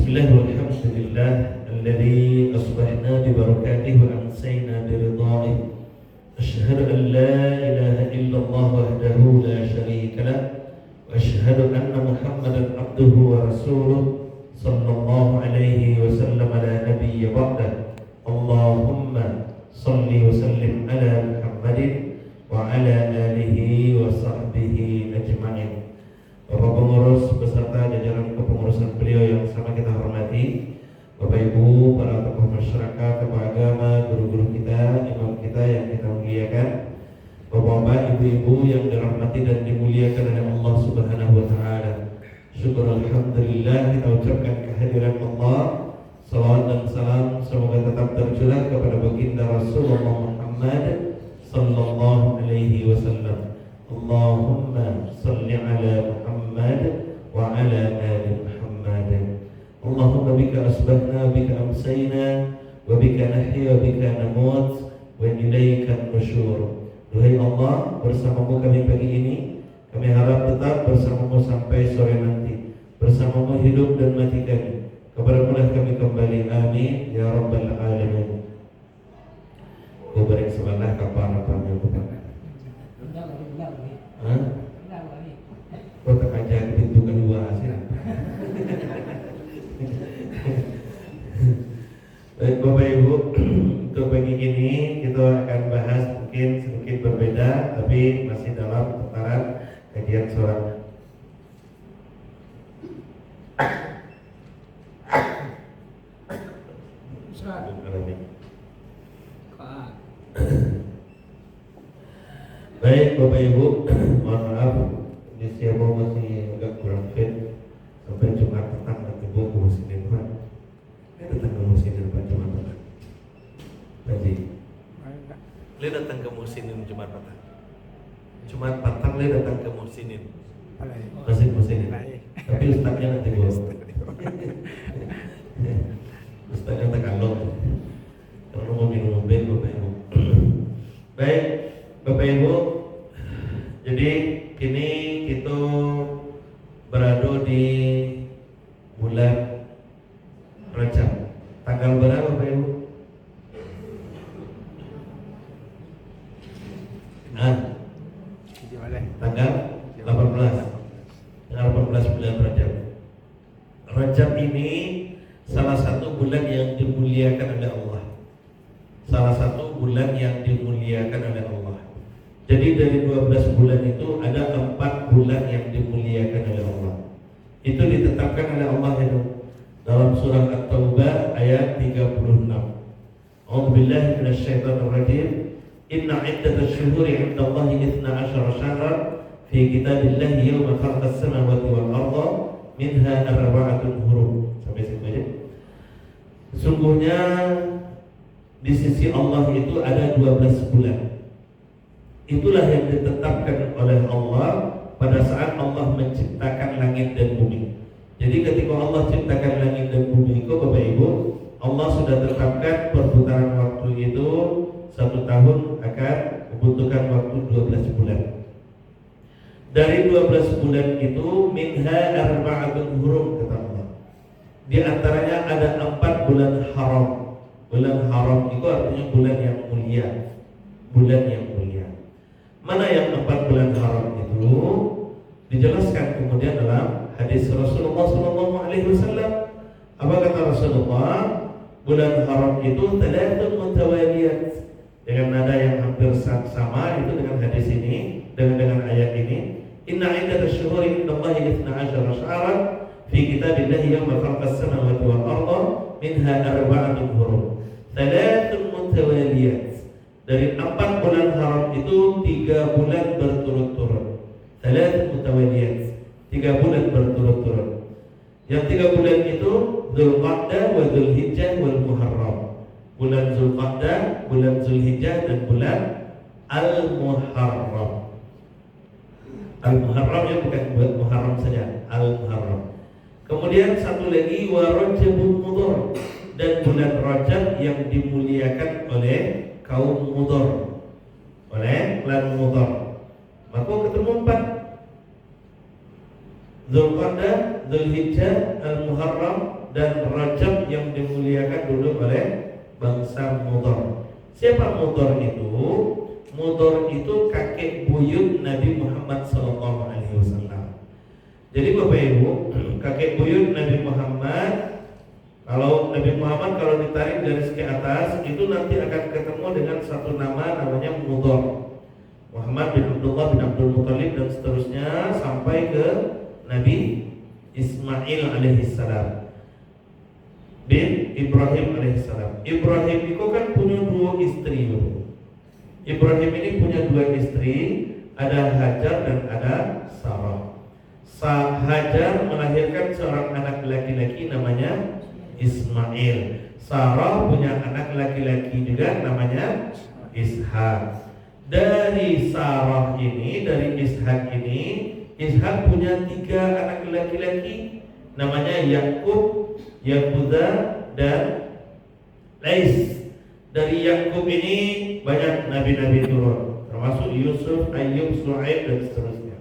Bismillah walhamdulillah alladzi asbahna bi barakatihi wa amsayna bi ridha'ihi. Asyhadu an la ilaha illallah wahdahu la syarika lah wa asyhadu anna Muhammadan abduhu wa rasuluh sallallahu alaihi wasallam ala nabiyyi ba'da. Allahumma salli wa sallim ala Muhammadin wa ala alihi wa sahbihi ajma'in. Bapak pengurus beserta jajaran kepengurusan beliau yang sama kita hormati, Bapak Ibu, para tokoh masyarakat, tokoh agama, guru-guru kita, imam kita yang kita muliakan, Bapak-bapak, ibu-ibu yang dirahmati dan dimuliakan oleh Allah Subhanahu wa taala. Syukur alhamdulillah kita ucapkan kehadiran Allah. Salawat dan salam semoga tetap tercurah kepada baginda Rasulullah Muhammad sallallahu alaihi wasallam. Allahumma salli ala Muhammad wa ala ali Muhammad. Allahumma bika asbahna, bika amsayna, wa bika nahya, wa bika namut, wa ilaika nusyur. Duhai Allah, bersamamu kami pagi ini, kami harap tetap bersamamu sampai sore nanti. Bersamamu hidup dan mati kami, kepadamu lah kami kembali. Amin ya rabbal alamin. Kau beri sebelah kapan yang bukan. Kau tak ajar pintu kedua sih. Baik Bapak Ibu, untuk pagi ini kita akan bahas mungkin sedikit berbeda, tapi masih dalam putaran kajian surat. Baik Bapak Ibu, mohon maaf ini siapa masih agak kurang fit sampai Jumat petang nanti Bu Muslimin Pak. Dia datang ke Muslimin Pak Jumat petang. Haji. Dia datang ke Muslimin Jumat petang. Jumat petang dia datang ke Muslimin. Masih Muslimin. Tapi ustaznya nanti Bu. Ustaznya tak kalong. Kalau mau minum mobil Bapak Ibu. Baik Bapak Ibu, jadi kini kita berada di bulan Rajab. Tanggal berapa Bapak Ibu? Tanggal 18. Tanggal 18 bulan Rajab. Rajab ini salah satu bulan yang dimuliakan oleh Allah. Salah satu bulan yang dimuliakan oleh Allah. Jadi dari 12 bulan itu ada 4 bulan yang dimuliakan oleh Allah. Itu ditetapkan oleh Allah itu dalam surah At-Taubah ayat 36. A'udzubillahi minasyaitonir rajim. Inna 'iddatash syuhuri 'indallahi 12 syahran fi kitabillahi yawma khalaqas samawati wal arda minha arba'atun hurum. Sampai situ aja. Sesungguhnya di sisi Allah itu ada 12 bulan. Itulah yang ditetapkan oleh Allah pada saat Allah menciptakan langit dan bumi. Jadi ketika Allah ciptakan langit dan bumi itu Bapak Ibu, Allah sudah tetapkan perputaran waktu itu 1 tahun akan membutuhkan waktu 12 bulan. Dari 12 bulan itu minha arba'atun hurum kata Allah. Di antaranya ada 4 bulan haram. Bulan haram itu artinya bulan yang mulia. Bulan yang mulia. Mana yang 4 bulan haram itu dijelaskan kemudian dalam hadis Rasulullah SAW. Apa kata Rasulullah? Bulan haram itu talatun mutawaliyat, dengan nada yang hampir sama itu dengan hadis ini, dengan ayat ini. Inna 'iddatash syuhuri 'indallahi 12 syahran fi kitabillahi yawma khalaqas samawati wal arda minha arba'atun hurum. Talatun mutawaliyat. Dari 4 bulan haram itu 3 bulan berturut-turut. Talat mutawaliyat, 3 bulan berturut-turut. Yang 3 bulan itu Dzulqa'dah wa Dzulhijjah wal Muharram. Bulan Dzulqa'dah, bulan Dzulhijjah dan bulan Al-Muharram. Al-Muharram ya bukan buat Muharram saja, Al-Muharram. Kemudian satu lagi wa Rajabun Mudhar, dan bulan Rajab yang dimuliakan oleh kaum Mudhar, oleh klan Mudhar. Maka ketemu 4. Dzulqa'dah, Dzulhijjah, Al-Muharram, dan Rajab yang dimuliakan dulu oleh bangsa Mudhar. Siapa Mudhar itu? Mudhar itu kakek buyut Nabi Muhammad SAW. Jadi Bapak Ibu, kakek buyut Nabi Muhammad, kalau Nabi Muhammad kalau ditarik garis ke atas itu nanti akan ketemu dengan satu nama namanya Mudhar. Muhammad bin Abdullah bin Abdul Muthalib dan seterusnya sampai ke Nabi Ismail alaihissalam bin Ibrahim alaihissalam. Ibrahim itu kan punya dua istri. Ibrahim ini punya dua istri, ada Hajar dan ada Sarah. Hajar melahirkan seorang anak laki-laki namanya Ismail. Sarah punya anak laki-laki juga namanya Ishak. Dari Sarah ini, dari Ishak ini, Ishak punya 3 anak laki-laki namanya Yakub, Yahuda, dan Lais. Dari Yakub ini banyak nabi-nabi turun, termasuk Yusuf, Ayyub, Shu'aib, dan seterusnya.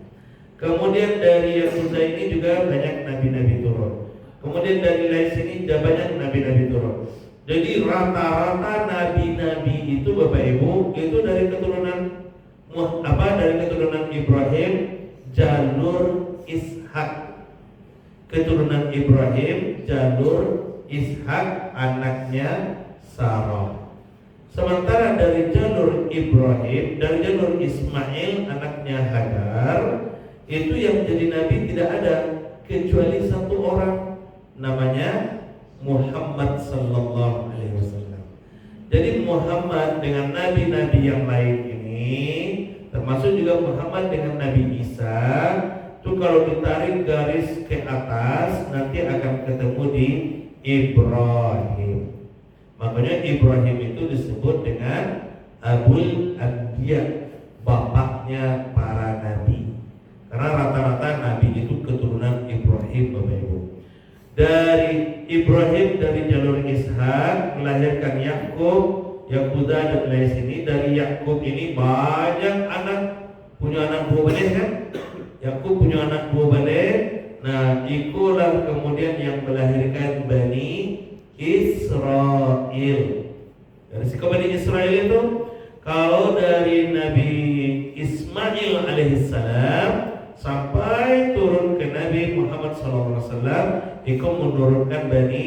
Kemudian dari Yahuda ini juga banyak nabi-nabi turun. Kemudian dari Lais ini juga banyak nabi-nabi turun. Jadi rata-rata nabi-nabi itu Bapak Ibu itu dari keturunan dari keturunan Ibrahim, jalur Ishak. Keturunan Ibrahim, jalur Ishak, anaknya Sarah. Sementara dari jalur Ibrahim, dari jalur Ismail, anaknya Hajar, itu yang jadi nabi tidak ada kecuali satu orang, namanya Muhammad sallallahu alaihi wasallam. Jadi Muhammad dengan nabi-nabi yang lain ini, termasuk juga Muhammad dengan Nabi Isa, itu kalau ditarik garis ke atas nanti akan ketemu di Ibrahim. Makanya Ibrahim itu disebut dengan Abul Anbiya, bapaknya para nabi. Karena rata-rata nabi itu keturunan Ibrahim, Bapak Ibu. Dari Ibrahim, dari jalur Ishak melahirkan Yakub, Yahuda, dan Lais ini. Dari Yakub ini banyak anak, punya anak 2 balik kan? Yakub punya anak 2 balik. Nah, ikulah kemudian yang melahirkan Bani Israel. Dari si Bani Israel itu, kalau dari Nabi Ismail alaihissalam sampai turun ke Nabi Muhammad SAW, itu menurunkan Bani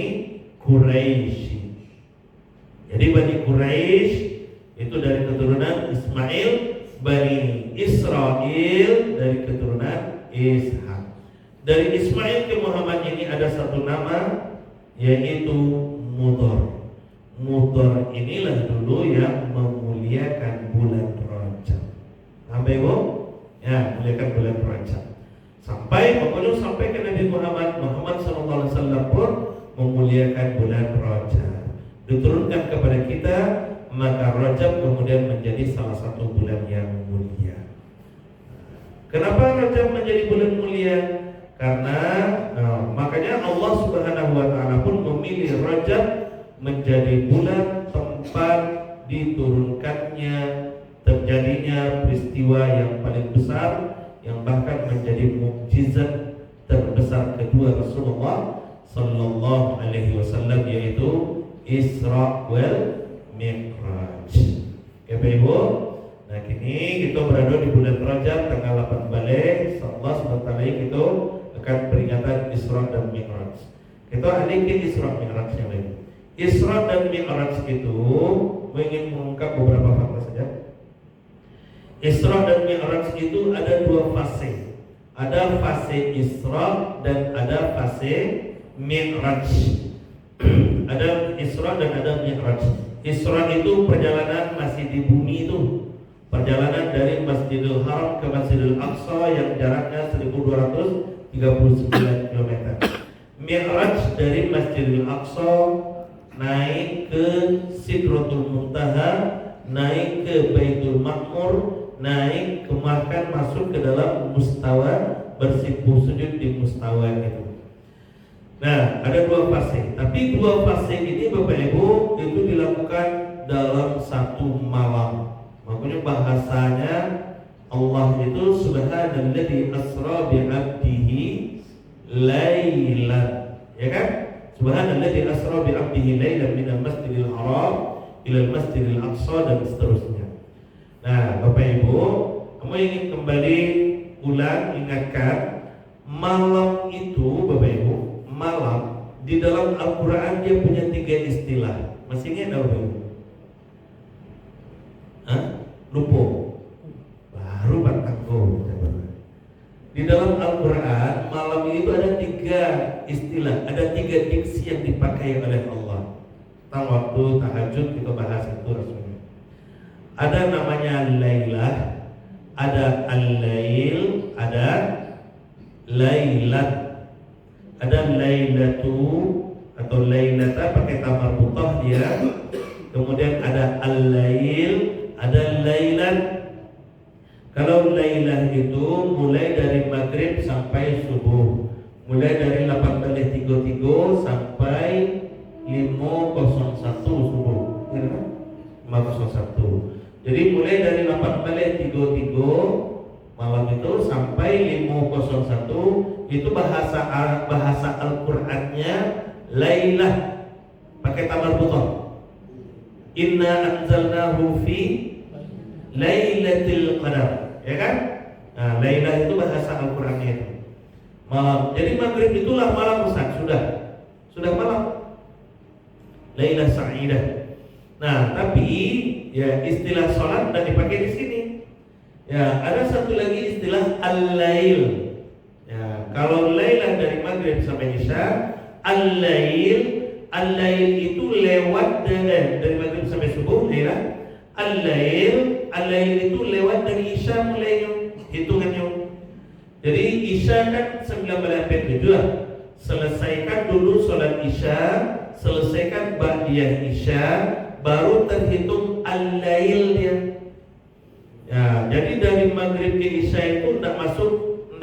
Quraisy. Jadi Bani Quraisy itu dari keturunan Ismail, Bani Israel dari keturunan Ishak. Dari Ismail ke Muhammad ini ada satu nama, yaitu Mudhar. Mudhar inilah dulu yang memuliakan bulan Rajab. Sampai Ibu? Ya, muliakan bulan Rajab. Sampai ke Nabi Muhammad SAW pun memuliakan bulan Rajab. Diturunkan kepada kita, maka Rajab kemudian menjadi salah satu bulan yang mulia. Kenapa Rajab menjadi bulan mulia? Karena makanya Allah Subhanahu wa taala pun memilih Rajab menjadi bulan tempat diturunkannya, terjadinya peristiwa yang paling besar, yang bahkan menjadi mukjizat terbesar kedua Rasulullah sallallahu alaihi wasallam, yaitu Isra wal Mi'raj. Ya Ibu, nah kini kita berada di bulan Rajab tanggal 8 Balik. Insyaallah sebentar lagi kita akan peringatan Isra dan Mi'raj. Kita alihkan Isra Mi'raj yang lain. Isra dan Mi'raj itu ingin mengungkap beberapa fakta saja. Isra dan Mi'raj itu ada 2 fase. Ada fase Isra dan ada fase Mi'raj. Ada Isra dan ada Mi'raj. Isra itu perjalanan masih di bumi itu, perjalanan dari Masjidil Haram ke Masjidil Aqsa yang jaraknya 1239 km. Mi'raj dari Masjidil Aqsa naik ke Sidratul Muntaha, naik ke Baitul Ma'mur, naik ke Makkah, masuk ke dalam mustawa, bersimpuh sujud di mustawa itu. Nah, ada 2 fase. Tapi 2 fase ini Bapak Ibu itu dilakukan dalam satu malam. Makanya bahasanya Allah itu subhanalladzi asra bi 'abdihi lailan, ya kan? Subhanalladzi asra bi 'abdihi lailan minal masjidil haram ilal masjidil aqsa dan seterusnya. Nah, Bapak Ibu, kamu ingin kembali ulang ingatkan malam itu, Bapak Ibu, malam di dalam Al-Qur'an dia punya 3 istilah. Masih ingat Bapak Ibu? Hah? Lupa. Baru batangku. Di dalam Al-Quran malam itu ada 3 istilah, ada 3 diksi yang dipakai oleh Allah. Tentang waktu tahajud kita bahas itu rasanya. Ada namanya lailah, ada al-lail, ada lailat, ada lailatu atau lailata pakai ta marbutah dia. Kemudian ada al-lail, ada lailan. Kalau lailah itu mulai dari maghrib sampai subuh, mulai dari 18.33 sampai 5.01 subuh, 5.01. Jadi mulai dari 18.33 malam itu sampai 5.01 itu bahasa Al-Qur'annya lailah pakai ta marbutah. Inna anzalnahu fi lailatul qadar. Ya kan? Nah, lailah itu bahasa Al-Qur'annya itu. Malam. Jadi maghrib itulah malam Ustaz, sudah malam. Lailah sa'idah. Nah, tapi ya istilah salat dan dipakai di sini. Ya, ada satu lagi istilah al-lail. Ya, kalau lailah dari maghrib sampai isya, al-lail itu lewat dari maghrib sampai subuh, lailah. Al-lail itu lewat dari isya mulai hitungannya. Jadi isya kan 19:07. Selesaikan dulu sholat isya, selesaikan ba'diyah isya, baru terhitung al-lail dia. Ya, jadi dari maghrib ke isya itu tidak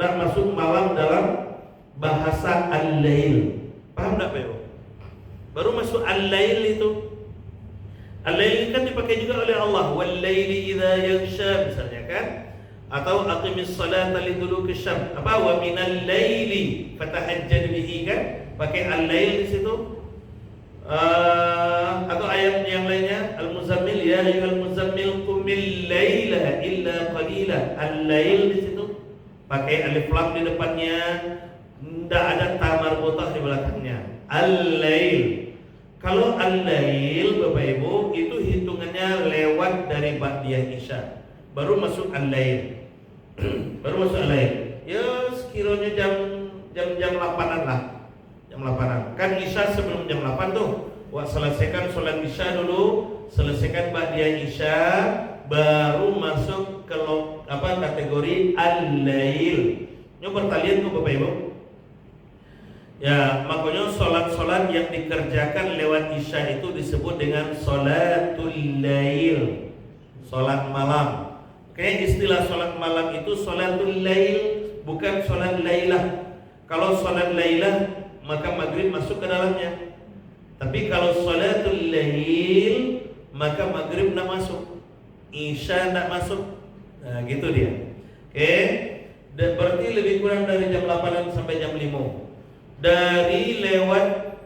masuk malam dalam bahasa al-lail. Paham enggak, Pak? Baru masuk al-lail itu. Al-lail kan dipakai juga oleh Allah, wal-laili idza yaghsha misalnya kan, atau aqimis salata liduluki syam. Apa wa minal laili fatahajjad bihi kan, pakai al-lail di situ. Atau ayat yang lainnya al-muzammil ya ayyuhal muzammil qumil laila illa qalila. Al-lail di situ pakai alif lam di depannya, tidak ada ta marbutah di belakangnya. Al-lail. Kalau al-lail Bapak Ibu itu hitungannya lewat dari ba'diyah isya, baru masuk al-lail. Baru masuk al-lail. Ya sekiranya jam 8-an lah. Jam 8-an. Kan isya sebelum jam 8 tuh. Selesaikan sholat isya dulu, selesaikan ba'diyah isya, baru masuk ke kategori al-lail. Ini pertalian tuh Bapak Ibu. Ya, makanya solat-solat yang dikerjakan lewat isya itu disebut dengan solatul lail, solat malam. Kayak istilah solat malam itu solatul lail, bukan solat lailah. Kalau solat lailah maka maghrib masuk ke dalamnya. Tapi kalau solatul lail maka maghrib tidak masuk, isya tidak masuk. Nah, gitu dia. Oke, dan berarti lebih kurang dari jam 8 sampai jam 5. Dari lewat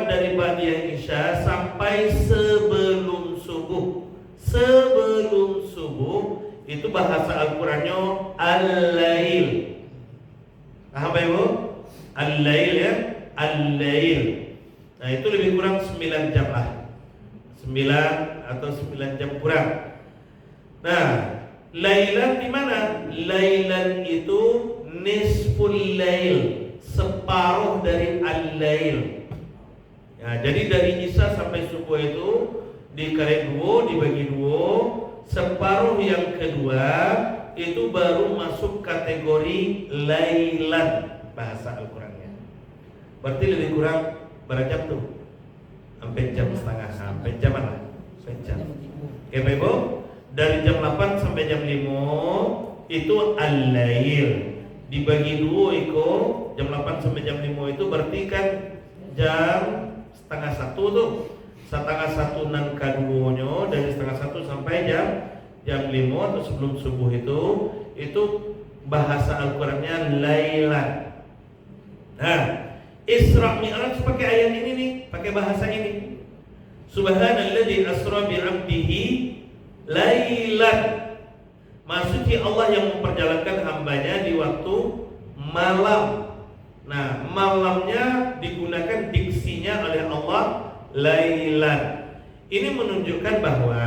dari ba'diyah isya sampai sebelum subuh. Sebelum subuh itu bahasa Al-Qur'annya al-lail. Paham Ibu? Al-lail ya, al-lail. Nah, itu lebih kurang 9 jam lah. 9 atau 9 jam kurang. Nah, lailan di mana? Lailan itu nisful lail, separuh dari al-lail. Ya, jadi dari isya sampai subuh itu dikali 2, dibagi 2, separuh yang kedua itu baru masuk kategori lailan bahasa Al-Qur'annya. Berarti lebih kurang berapa jam tuh? Sampai jam setengah, sampai jam mana? Sampai jam. Oke, Pak Ibu, dari jam 8 sampai jam 5 itu al-lail. Dibagi 2 itu jam 8 sampai jam 5 itu berarti kan jam setengah 1 tuh. Setengah 1 nan kaduanya dari setengah 1 sampai jam 5 atau sebelum subuh itu bahasa Al-Qur'annya lailan. Nah, Isra Mi'raj pakai ayat ini nih, pakai bahasa ini. Subhanalladzi asra bi 'abdihi lailan. Maksudnya Allah yang memperjalankan hambanya di waktu malam. Nah, malamnya digunakan diksinya oleh Allah lailan. Ini menunjukkan bahwa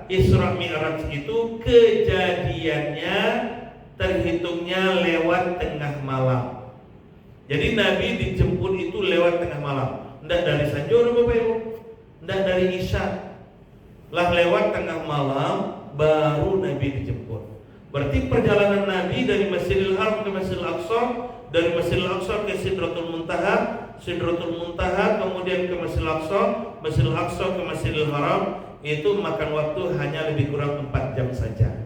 Isra Mi'raj itu kejadiannya terhitungnya lewat tengah malam. Jadi Nabi dijemput itu lewat tengah malam. Tidak dari Sanjur Bapak Ibu, tidak dari Isya. Lah lewat tengah malam baru Nabi dijemput. Berarti perjalanan Nabi dari Masjidil Haram ke Masjidil Aqsa, dari Masjidil Aqsa ke Sidratul Muntaha, Sidratul Muntaha kemudian ke Masjidil Aqsa, Masjidil Aqsa ke Masjidil Haram, itu makan waktu hanya lebih kurang 4 jam saja.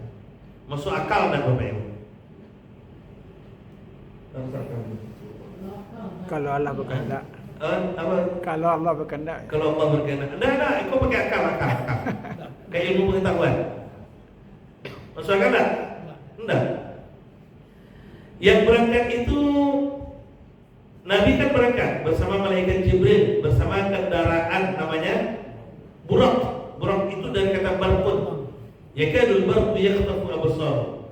Masuk akal dan Bapak Ibu? Kalau Allah berkehendak. Apa? Kalau Allah berkehendak. Kalau Allah berkehendak. Nah, kau pakai akal. Kayak ilmu pengetahuan. Masuk akal tak? Enggak. Yang berangkat itu Nabi kan berangkat bersama malaikat Jibril, bersama kendaraan namanya Burak. Burak itu dari kata barqun. Yakadul barqu yakhtafu absar.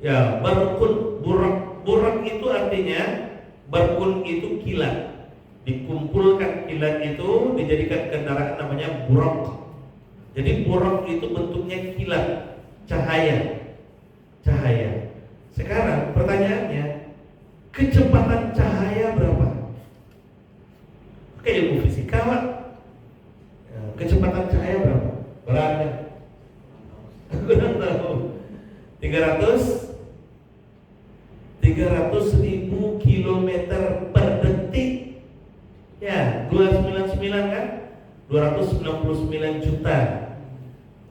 Ya, barqun, burak. Burak itu artinya barqun itu kilat. Dikumpulkan kilat itu dijadikan kendaraan namanya burak. Jadi burak itu bentuknya kilat, cahaya. Sekarang pertanyaannya, kecepatan cahaya berapa? Oke, ilmu fisika Pak. Kecepatan cahaya berapa? Berapa? Kurang tahu. 300.000 kilometer per detik. Ya, 299 kan? 299 juta.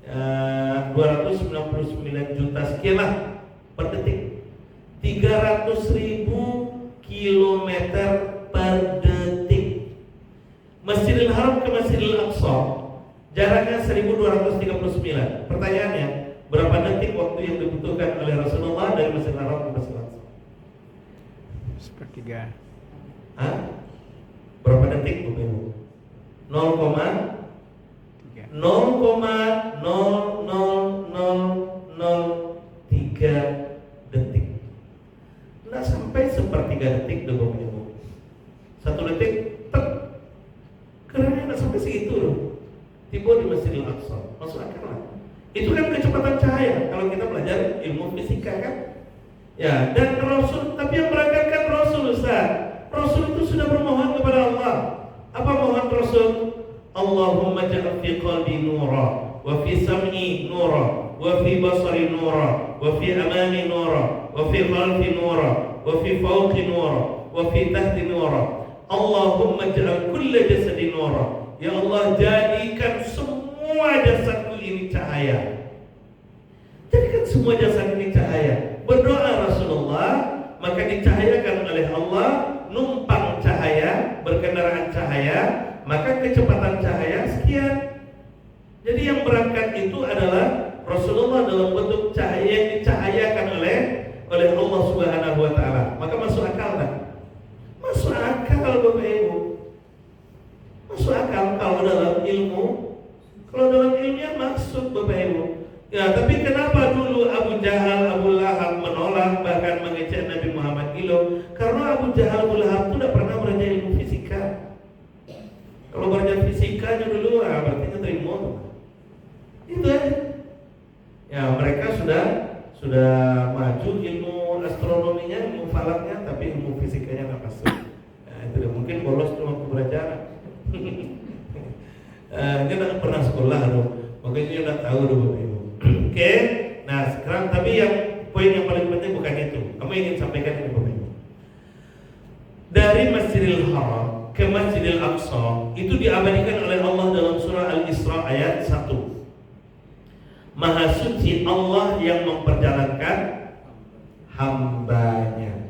299 juta sekian lah per detik. 300.000 kilometer per detik. Masjidil Haram ke Masjidil Aqsa jaraknya 1239. Pertanyaannya, berapa detik waktu yang dibutuhkan oleh Rasulullah dari Masjidil Haram ke Masjidil Aqsa? Sepertiga. Berapa detik Bapak Ibu? 0,00003 detik. Nggak sampai sepertiga detik tuh Bapak Ibu. 1 detik, tek. Kerennya nggak sampai segitu loh. Tiba di Masjidil Aqsa, masuk akal lah. Itu kan kecepatan cahaya kalau kita belajar ilmu fisika kan. Ya, dan Rasul, tapi yang berangkatkan Rasul Ustaz. Rasul itu sudah bermohon kepada Allah. Apa mohon Rasul? Allahumma ja'al fi qalbi nura, wa fi sam'i nura, wa fi basari nura, wa fi amami nura, wa fi khalfi nura, wa fi fawqi nura, wa fi tahti nura. Allahumma ja'al kulla jasadi nura. Ya Allah, jadikan semua jasadku ini cahaya. Jadikan semua jasad ini cahaya. Berdoa Rasulullah, maka dicahayakan oleh Allah, numpang cahaya, berkendaraan cahaya, maka kecepatan cahaya sekian. Jadi yang berangkat itu adalah Rasulullah dalam bentuk cahaya yang dicahayakan oleh Allah Subhanahu wa taala. Maka masuk akal tak? Masuk akal Bapak Ibu. Masuk akal kalau dalam ilmu. Kalau dalam ilmunya maksud Bapak Ibu. Ya, tapi kenapa dulu Abu Jahal, Abu Lahab menolak bahkan mengejek Nabi Muhammad gilo? Karena Abu Jahal, Abu Lahab itu tidak pernah belajar ilmu fisika. Kalau belajar fisikanya dulu, berarti terima. Itu aja. Ya, mereka sudah maju ilmu astronominya, ilmu falaknya, tapi ilmu fisikanya nggak masuk. Nah, itu mungkin bolos cuma pembelajaran. Dia nggak pernah sekolah loh, makanya dia nggak tahu dulu. Oke, nah sekarang tapi yang poin yang paling penting bukan itu. Kamu ingin sampaikan ini Bapak Ibu. Dari Masjidil Haram ke Masjidil Aqsa itu diabadikan oleh Allah dalam surah Al-Isra ayat 1. Maha suci Allah yang memperjalankan hambanya.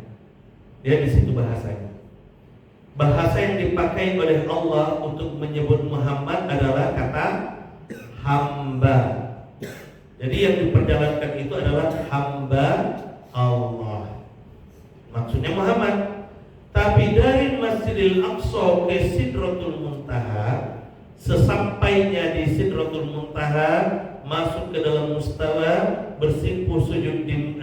Dia di situ bahasanya. Bahasa yang dipakai oleh Allah untuk menyebut Muhammad adalah kata hamba. Jadi yang diperjalankan itu adalah hamba Allah. Maksudnya Muhammad. Tapi sesampainya di Sidratul Muntaha, masuk ke dalam mustawa, bersimpuh sujud di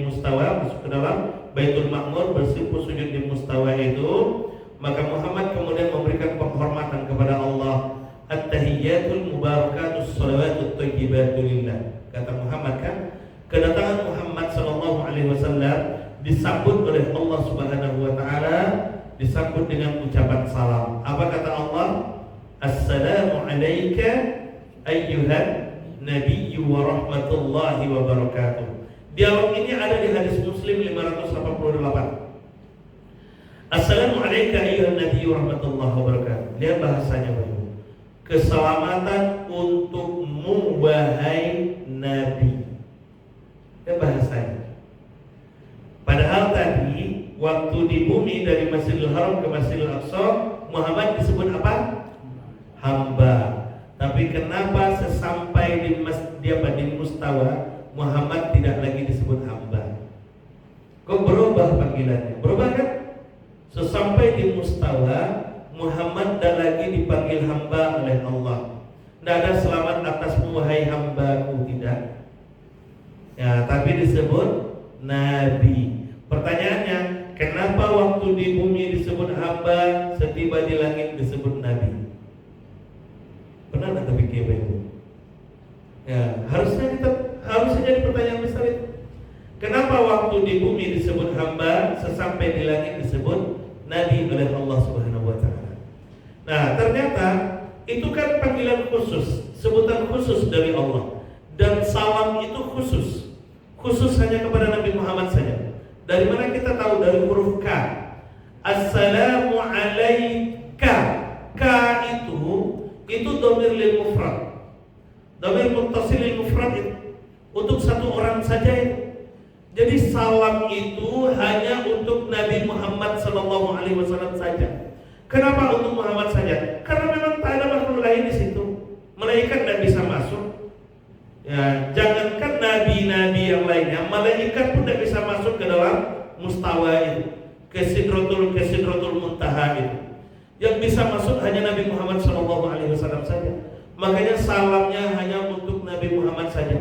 mustawa, masuk ke dalam Baitul Ma'mur, bersimpuh sujud di mustawa itu, maka Muhammad kemudian memberikan penghormatan kepada Allah. At-tahiyyatul mubarakatus shalawatut thayyibatu lillah. Kata Muhammad kan, kedatangan Muhammad sallallahu alaihi wasallam disambut oleh Allah Subhanahu wa taala, disambut dengan ucapan salam. Apa kata Allah? Assalamu alayka ayyuhan nabiyyu wa rahmatullahi wa barakatuh. Dialog ini ada di hadis Muslim 588. Assalamu alayka ayyuhan nabiyyu wa rahmatullahi wa barakatuh. Lihat bahasanya Bapak. Keselamatan untukmu wahai Nabi. Itu bahasanya. Padahal tadi waktu di bumi dari Masjidil Haram ke Masjidil Aqsa, Muhammad disebut apa? Hamba. Tapi kenapa sesampai di mustawa, Muhammad tidak lagi disebut hamba? Kok berubah panggilannya? Berubah kan? Sesampai di mustawa, Muhammad dan lagi dipanggil hamba oleh Allah. Tidak ada selamat atasmu wahai hambaku, tidak. Ya, tapi disebut Nabi. Pertanyaannya, kenapa waktu di bumi disebut hamba, setiba di langit disebut Nabi? Pernah nggak terpikir itu? Ya, harusnya jadi pertanyaan besar itu. Kenapa waktu di bumi disebut hamba, sesampai di langit disebut Nabi oleh Allah Subhanahu wa taala? Nah, ternyata itu kan panggilan khusus, sebutan khusus dari Allah. Dan salam itu khusus hanya kepada Nabi Muhammad saja. Dari mana kita tahu? Dari huruf K. Assalamu alayka. K itu dhamir lil mufrad. Dhamir muttasil lil mufrad itu untuk satu orang saja itu. Jadi salam itu hanya untuk Nabi Muhammad sallallahu alaihi wasallam saja. Kenapa untuk Muhammad saja? Karena memang tak ada makhluk lain di situ. Malaikat tidak bisa masuk. Ya, jangankan nabi-nabi yang lainnya, malaikat pun tidak bisa masuk ke dalam mustawa itu, ke Sidratul Muntaha itu. Yang bisa masuk hanya Nabi Muhammad SAW saja. Makanya salamnya hanya untuk Nabi Muhammad saja.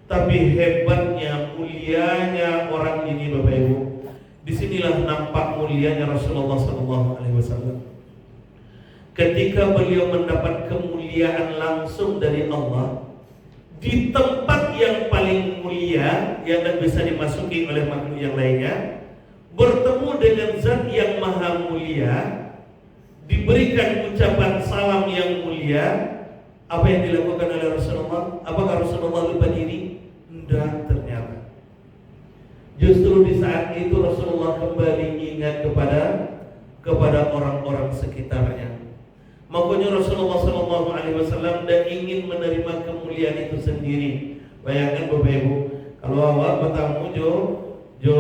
Tapi hebatnya, mulianya orang ini Bapak Ibu. Disinilah nampak mulianya Rasulullah SAW. Ketika beliau mendapat kemuliaan langsung dari Allah, di tempat yang paling mulia yang tak bisa dimasuki oleh makhluk yang lainnya, bertemu dengan Zat yang maha mulia, diberikan ucapan salam yang mulia. Apa yang dilakukan oleh Rasulullah? Apakah Rasulullah lupa diri? Tidak, ternyata. Justru di saat itu Rasulullah kembali ingat kepada orang-orang sekitarnya. Makanya Rasulullah SAW dan ingin menerima kemuliaan itu sendiri. Bayangkan Bapak Ibu, kalau awak bertamu jo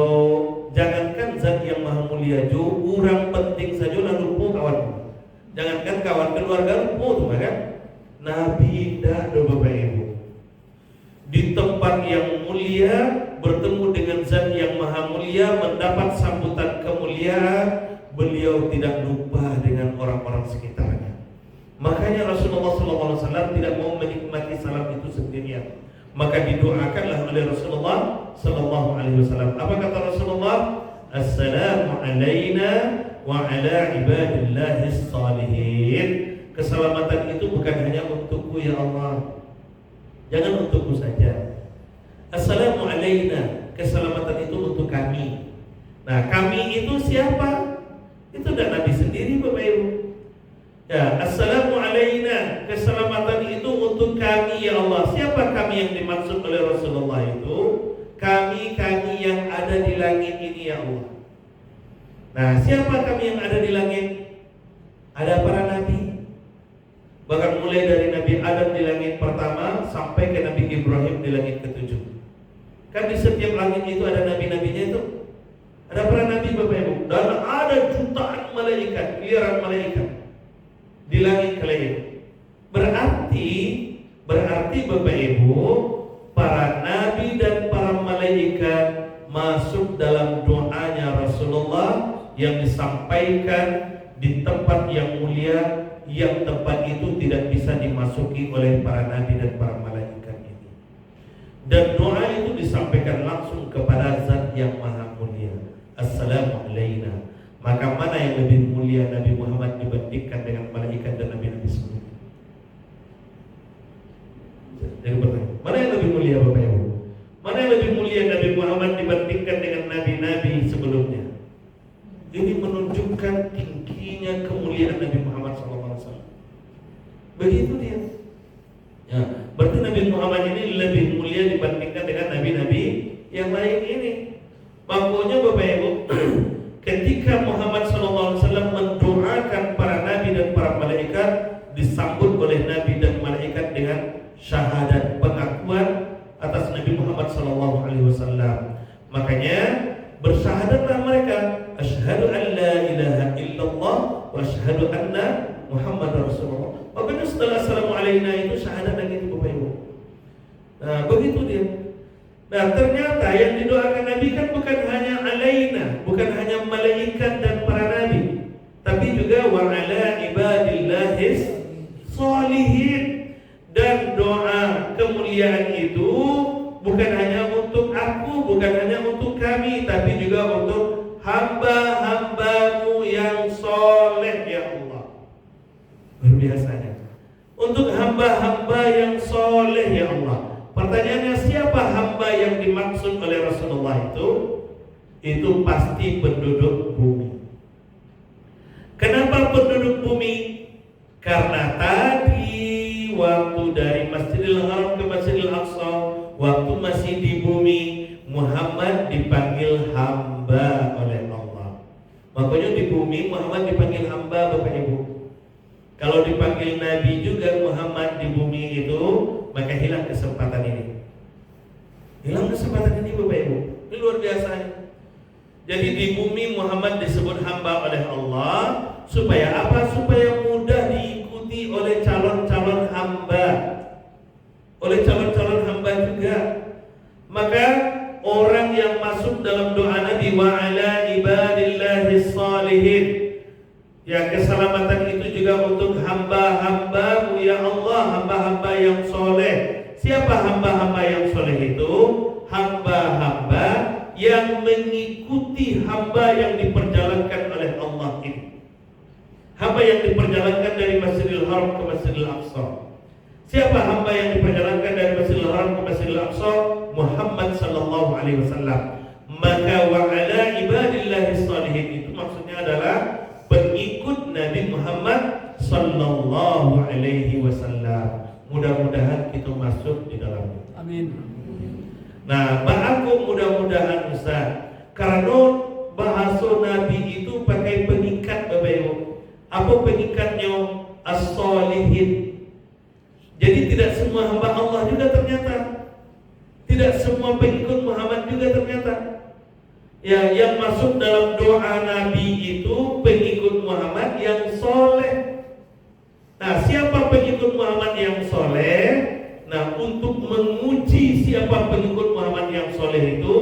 jangankan Zat yang maha mulia, jo orang penting saja lalu lupa kawan. Jangankan kawan, keluarga lupa tuh kan? Nabi dah Bapak Ibu. Di tempat yang mulia bertemu dengan Zat yang maha mulia, mendapat sambutan kemuliaan, beliau tidak lupa dengan orang-orang sekitarnya. Makanya Rasulullah SAW tidak mau menikmati salam itu sendirian. Maka didoakanlah oleh Rasulullah SAW. Apa kata Rasulullah? Assalamu alayna wa ala ibadillahis salihin. Keselamatan itu bukan hanya untukku ya Allah. Jangan untukku saja. Assalamu alayna. Keselamatan itu untuk kami. Nah, kami itu siapa? Itu dan Nabi sendiri Bapak Ibu. Ya, assalamu alayna. Keselamatan itu untuk kami ya Allah. Siapa kami yang dimaksud oleh Rasulullah itu? Kami yang ada di langit ini ya Allah. Nah, siapa kami yang ada di langit? Ada para nabi. Bahkan mulai dari Nabi Adam di langit pertama sampai ke Nabi Ibrahim di langit ke-7. Kan di setiap langit itu ada nabi-nabinya itu. Ada para nabi Bapak Ibu. Dan ada jutaan malaikat, miliaran malaikat di langit kalian. Berarti Bapak Ibu, para nabi dan para malaikat masuk dalam doanya Rasulullah yang disampaikan di tempat yang mulia, yang tempat itu tidak bisa dimasuki oleh para nabi dan para malaikat ini. Dan doa itu disampaikan langsung kepada zat yang maha mulia. Assalamu alaina. Maka mana yang lebih mulia Nabi Muhammad dibandingkan dengan malaikat dan nabi-nabi sebelumnya? Jadi bertanya, mana yang lebih mulia Bapak Ibu? Mana yang lebih mulia Nabi Muhammad dibandingkan dengan nabi-nabi sebelumnya? Ini menunjukkan tingginya kemuliaan Nabi Muhammad SAW. Begitu dia. Ya, berarti Nabi Muhammad ini lebih mulia dibandingkan dengan nabi-nabi yang lain ini. Makanya Bapak Ibu, ketika Muhammad SAW mendoakan para nabi dan para malaikat, disambut oleh nabi dan malaikat dengan syahadat, pengakuan atas Nabi Muhammad SAW. Makanya bersyahadatlah mereka, asyhadu an la ilaha illallah wa asyhadu anna Muhammadar Rasulullah. Makanya setelah assalamu alaina itu syahadat lagi itu Bapak Ibu. Nah, begitu dia. Nah, ternyata yang didoakan Nabi kan bukan hanya alaina, bukan hanya malaikat dan para nabi, tapi juga wa ala ibadillahis sholihin. Dan doa kemuliaan itu bukan hanya untuk aku, bukan hanya untuk kami, tapi juga untuk hamba-hambamu yang soleh ya Allah. Luar biasanya. Untuk hamba-hamba yang soleh ya Allah. Pertanyaannya, siapa hamba yang dimaksud oleh Rasulullah itu? Itu pasti penduduk bumi. Kenapa penduduk bumi? Karena tadi waktu dari Masjidil Haram ke Masjidil Aqsa, waktu masih di bumi, Muhammad dipanggil hamba oleh Allah. Makanya di bumi Muhammad dipanggil hamba Bapak Ibu. Kalau dipanggil Nabi juga Muhammad di bumi itu, maka hilang kesempatan ini. Hilang kesempatan ini Bapak Ibu. Ini luar biasa. Jadi di bumi Muhammad disebut hamba oleh Allah. Supaya apa? Supaya mudah diikuti oleh calon-calon hamba, oleh calon-calon hamba juga. Maka orang yang masuk dalam doa Nabi wa ala ibadillahis sholihin, ya keselamatan itu juga untuk hamba-hambamu ya Allah, hamba-hamba yang soleh. Siapa hamba-hamba yang soleh itu? Hamba-hamba yang mengikuti hamba yang diperjalankan oleh Allah ini. Hamba yang diperjalankan dari Masjidil Haram ke Masjidil Aqsa. Siapa hamba yang diperjalankan dari Masjidil Haram ke Masjidil Aqsa? Muhammad sallallahu alaihi wasallam. Maka wa ala ibadillahis sholihin itu maksudnya adalah pengikut Nabi Muhammad sallallahu alaihi wasallam. Mudah-mudahan kita masuk di dalamnya. Amin. Nah, aku mudah-mudahan Ustaz, karena bahasa Nabi itu pakai pengikat Bapak Ibu. Apa pengikatnya? As-sholihin. Jadi tidak semua hamba Allah juga ternyata. Tidak semua pengikut Muhammad juga ternyata. Ya, yang masuk dalam doa Nabi itu pengikut Muhammad yang soleh. Nah, siapa pengikut Muhammad yang soleh? Nah, untuk menguji siapa pengikut Muhammad yang soleh itu,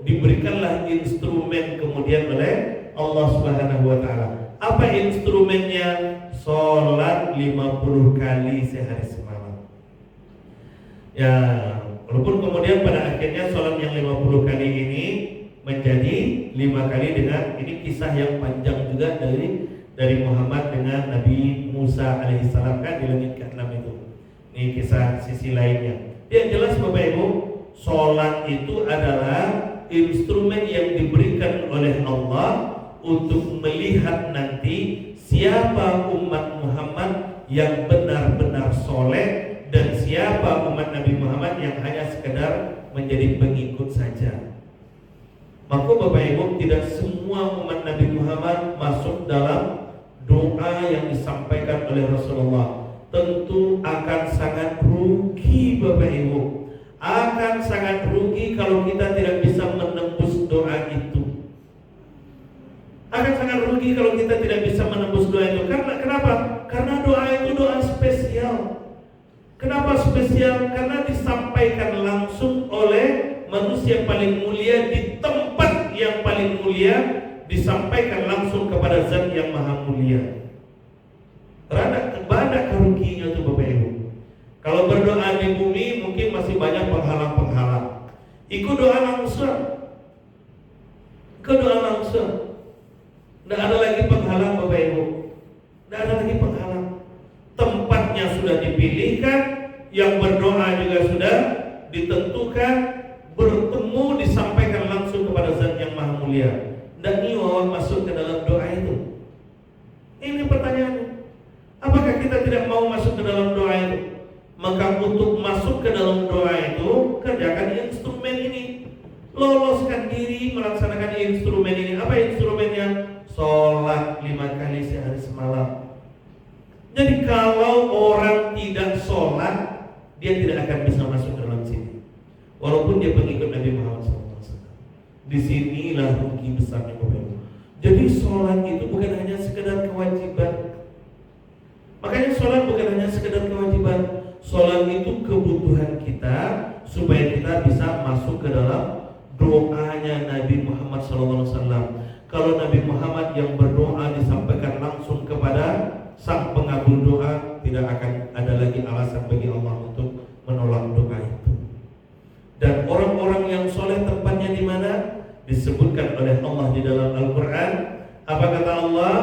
diberikanlah instrumen kemudian oleh Allah Subhanahu wa Ta'ala. Apa instrumennya? Sholat 50 kali sehari semalam. Ya, walaupun kemudian pada akhirnya sholat yang 50 kali ini menjadi 5 kali dengan ini kisah yang panjang juga dari Muhammad dengan Nabi Musa alaihissalam kan di langit ke-6 itu. Ini kisah sisi lainnya. Yang jelas Bapak Ibu, sholat itu adalah instrumen yang diberikan oleh Allah untuk melihat nanti siapa umat Muhammad yang benar-benar soleh dan siapa umat Nabi Muhammad yang hanya sekedar menjadi pengikut saja. Maka Bapak Ibu, tidak semua umat Nabi Muhammad masuk dalam doa yang disampaikan oleh Rasulullah. Tentu akan sangat rugi Bapak Ibu. Akan sangat rugi kalau kita tidak bisa menembus doa itu. Akan sangat rugi kalau kita tidak bisa menembus doa itu. Karena kenapa? Karena doa itu doa spesial. Kenapa spesial? Karena disampaikan langsung oleh manusia paling mulia di tempat yang paling mulia, disampaikan langsung kepada zat yang maha mulia. Banyak kerugiannya tuh Bapak Ibu. Kalau berdoa di bumi mungkin masih banyak penghalang-penghalang. Ikut doa langsung. Tidak ada lagi penghalang Bapak Ibu. Tidak ada lagi penghalang. Tempatnya sudah dipilihkan, yang berdoa juga sudah ditentukan, bertemu disampaikan langsung kepada zat yang maha mulia. Dan nyiwa masuk ke dalam doa itu. Ini pertanyaannya. Apakah kita tidak mau masuk ke dalam doa itu? Maka untuk masuk ke dalam doa itu, kerjakan instrumen ini. Loloskan diri melaksanakan instrumen ini. Apa instrumennya? Sholat 5 kali sehari semalam. Jadi kalau orang tidak sholat, dia tidak akan bisa masuk ke dalam sini. Walaupun dia pengikut Nabi Muhammad SAW. Disinilah rugi besarnya Bapak Ibu. Jadi sholat itu bukan hanya sekedar kewajiban. Makanya sholat bukan hanya sekedar kewajiban. Sholat itu kebutuhan kita supaya kita bisa masuk ke dalam doanya Nabi Muhammad SAW. Kalau Nabi Muhammad yang berdoa disampaikan langsung kepada sang pengabul doa, tidak akan ada lagi alasan bagi Allah untuk menolak doa itu. Dan orang-orang yang soleh tempatnya di mana? Disebutkan oleh Allah di dalam Al-Quran. Apa kata Allah?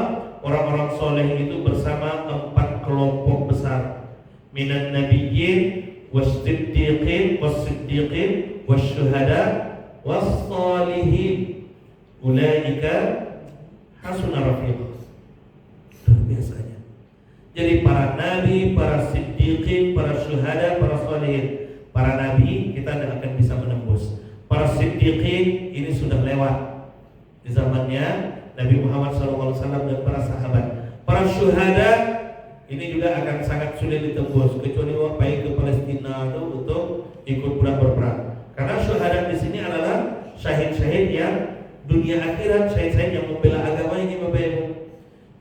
Orang-orang soleh itu bersama 4 kelompok besar. Minan nabiyyin was-siddiqin was-siddiqin was-syuhada was-salihin. Ulaika hasuna rafiq. Luar biasanya. Jadi para nabi, para siddiqin, para syuhada, para salihin. Para nabi kita tidak akan bisa menembus. Para siddiqin ini sudah lewat di zamannya Nabi Muhammad SAW dan para sahabat. Para syuhada ini juga akan sangat sulit ditembus, kecuali pergi ke Palestina itu untuk ikut berperang. Karena syuhada di sini adalah syahid-syahid yang dunia akhirat, syahid-syahid yang membela agama ini Bapak Ibu.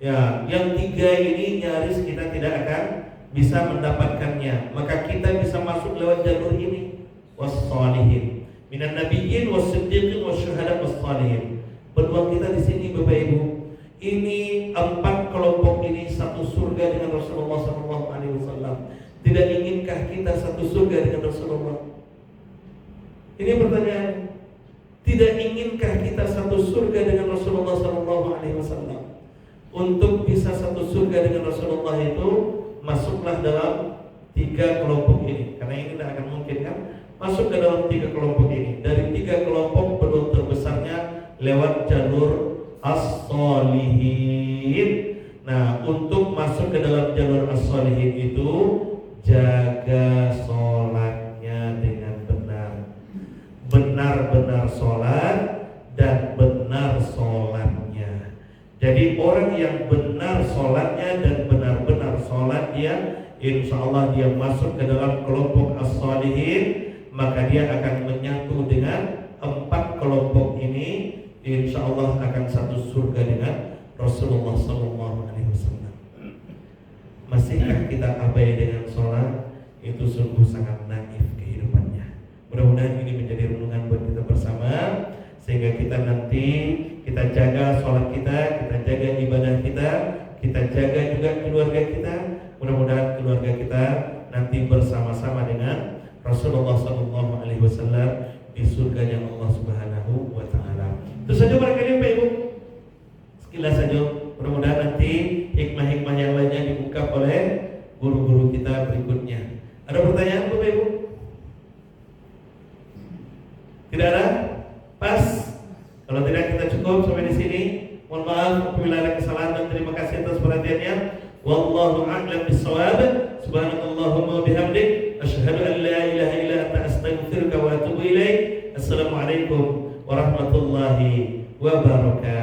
Ya, yang 3 ini nyaris kita tidak akan bisa mendapatkannya. Maka kita bisa masuk lewat jalur ini. Was-shalihin. Minan nabiyyin was-siddiqin was-syuhada was-shalihin. Peluang kita di sini Bapak Ibu. Ini 4 kelompok ini satu surga dengan Rasulullah SAW. Tidak inginkah kita satu surga dengan Rasulullah? Ini pertanyaan. Tidak inginkah kita satu surga dengan Rasulullah SAW? Untuk bisa satu surga dengan Rasulullah itu, masuklah dalam 3 kelompok ini. Karena ini tidak akan mungkin kan? Masuk ke dalam 3 kelompok ini. Dari 3 kelompok peluang terbesarnya lewat jalur as-shalihin. Nah, untuk masuk ke dalam jalur as-shalihin itu, jaga sholatnya dengan benar. Benar-benar sholat dan benar sholatnya. Jadi orang yang benar sholatnya dan benar-benar sholat dia, insya Allah dia masuk ke dalam kelompok as-shalihin. Maka dia akan menyatu dengan 4 kelompok ini. Insya Allah akan satu surga dengan Rasulullah SAW. Masihkah kita abai dengan sholat? Itu sungguh sangat naif kehidupannya. Mudah-mudahan ini menjadi renungan buat kita bersama, sehingga kita nanti kita jaga sholat kita, kita jaga ibadah kita jaga juga keluarga kita. Mudah-mudahan keluarga kita nanti bersama-sama dengan Rasulullah SAW di surganya Allah Subhanahu wa Ta'ala. Itu saja barangkali Pak Ibu, sekilas saja. Mudah-mudahan nanti hikmah-hikmah yang lainnya diungkap oleh guru-guru kita berikutnya. Ada pertanyaan Bapak Ibu? Tidak ada? Pas? Kalau tidak kita cukup sampai di sini. Mohon maaf apabila ada kesalahan dan terima kasih atas perhatiannya. Wallahu a'lam bissawab. Subhanakallahumma bihamdik asyhadu an la ilaha illa anta astaghfiruka wa atubu ilaik. Assalamualaikum warahmatullahi wabarakatuh.